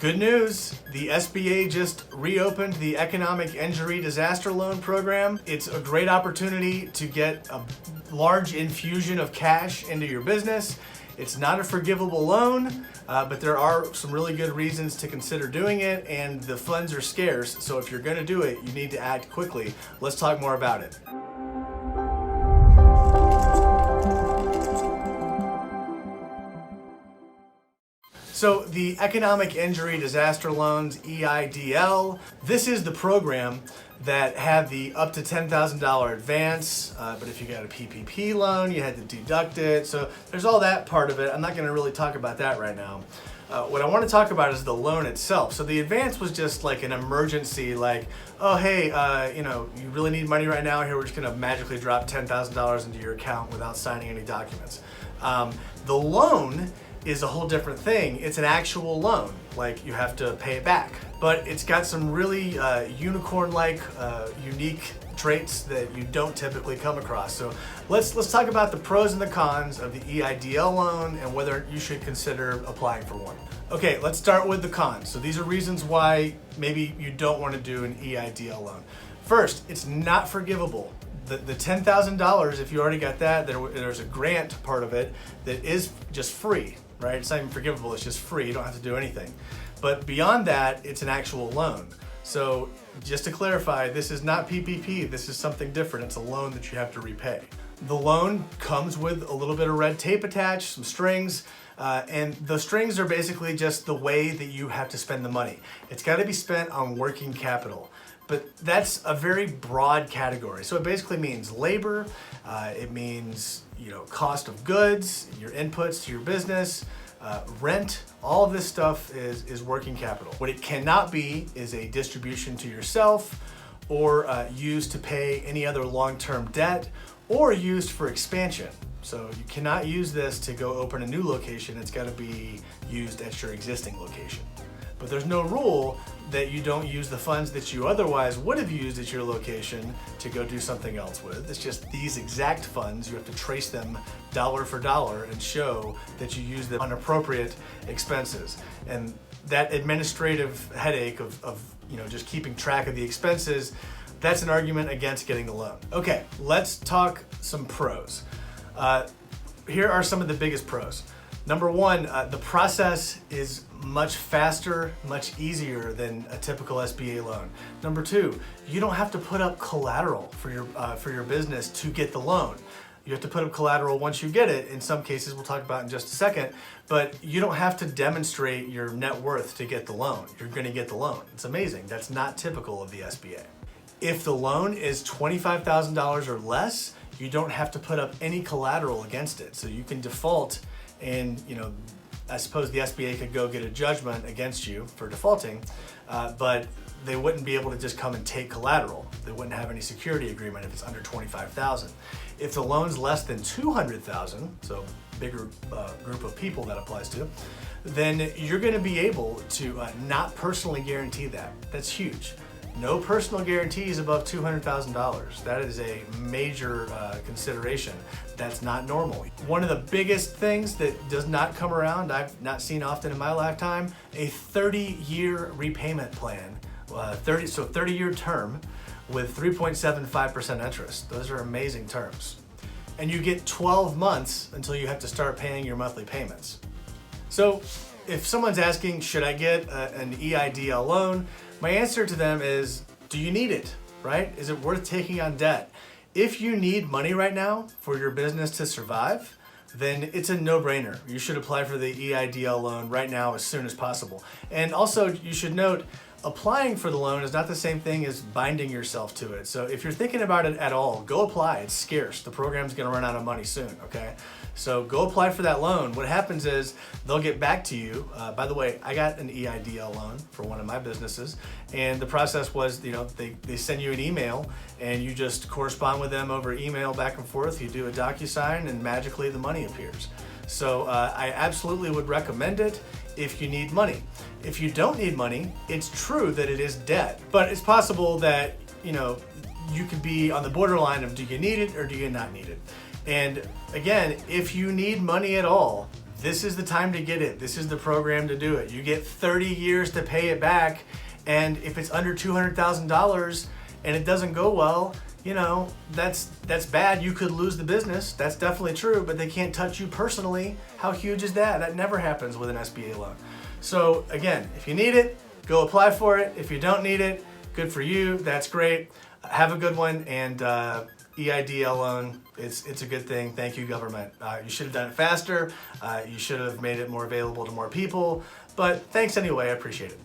Good news, the SBA just reopened the Economic Injury Disaster Loan Program. It's a great opportunity to get a large infusion of cash into your business. It's not a forgivable loan, but there are some really good reasons to consider doing it, and the funds are scarce, so if you're gonna do it, you need to act quickly. Let's talk more about it. So the Economic Injury Disaster Loans, EIDL, this is the program that had the up to $10,000 advance, but if you got a PPP loan, you had to deduct it. So there's all that part of it. I'm not gonna really talk about that right now. What I wanna talk about is the loan itself. So the advance was just like an emergency, like, oh, hey, you really need money right now. Here, we're just gonna magically drop $10,000 into your account without signing any documents. The loan is a whole different thing. It's an actual loan, like you have to pay it back. But it's got some really unicorn-like, unique traits that you don't typically come across. So let's talk about the pros and the cons of the EIDL loan and whether you should consider applying for one. Okay, let's start with the cons. So these are reasons why maybe you don't want to do an EIDL loan. First, it's not forgivable. The $10,000, if you already got that, there's a grant part of it that is just free. Right? It's not even forgivable, it's just free, you don't have to do anything. But beyond that, it's an actual loan. So just to clarify, this is not PPP, this is something different. It's a loan that you have to repay. The loan comes with a little bit of red tape attached, some strings, and the strings are basically just the way that you have to spend the money. It's got to be spent on working capital. But that's a very broad category. So it basically means labor, it means cost of goods, your inputs to your business, rent, all of this stuff is working capital. What it cannot be is a distribution to yourself or used to pay any other long-term debt or used for expansion. So you cannot use this to go open a new location. It's got to be used at your existing location. But there's no rule that you don't use the funds that you otherwise would have used at your location to go do something else with. It's just these exact funds, you have to trace them dollar for dollar and show that you use them on appropriate expenses. And that administrative headache of just keeping track of the expenses, that's an argument against getting the loan. Okay, let's talk some pros. Here are some of the biggest pros. Number one, the process is much faster, much easier than a typical SBA loan. Number two, you don't have to put up collateral for your business to get the loan. You have to put up collateral once you get it. In some cases, we'll talk about in just a second, but you don't have to demonstrate your net worth to get the loan. You're gonna get the loan. It's amazing. That's not typical of the SBA. If the loan is $25,000 or less, you don't have to put up any collateral against it. So you can default and I suppose the SBA could go get a judgment against you for defaulting, but they wouldn't be able to just come and take collateral. They wouldn't have any security agreement if it's under $25,000. If the loan's less than $200,000, so bigger group of people that applies to, then you're gonna be able to not personally guarantee that. That's huge. No personal guarantees above $200,000. That is a major consideration. That's not normal. One of the biggest things that does not come around, I've not seen often in my lifetime, a 30-year repayment plan. 30-year term with 3.75% interest. Those are amazing terms. And you get 12 months until you have to start paying your monthly payments. So if someone's asking, should I get an EIDL loan? My answer to them is, do you need it, right? Is it worth taking on debt? If you need money right now for your business to survive, then it's a no-brainer. You should apply for the EIDL loan right now as soon as possible. And also, you should note, applying for the loan is not the same thing as binding yourself to it. So if you're thinking about it at all, go apply. It's scarce. The program's gonna run out of money soon, okay? So go apply for that loan. What happens is they'll get back to you. By the way, I got an EIDL loan for one of my businesses, and the process was, they send you an email and you just correspond with them over email back and forth. You do a DocuSign and magically the money appears. So I absolutely would recommend it if you need money. If you don't need money, it's true that it is debt, but it's possible that you could be on the borderline of do you need it or do you not need it. And again, if you need money at all, this is the time to get it. This is the program to do it. You get 30 years to pay it back, and if it's under $200,000 and it doesn't go well, you know, that's bad. You could lose the business. That's definitely true, but they can't touch you personally. How huge is that? That never happens with an SBA loan. So again, if you need it, go apply for it. If you don't need it, good for you. That's great. Have a good one. And EIDL loan, it's a good thing. Thank you, government. You should have done it faster. You should have made it more available to more people. But thanks anyway. I appreciate it.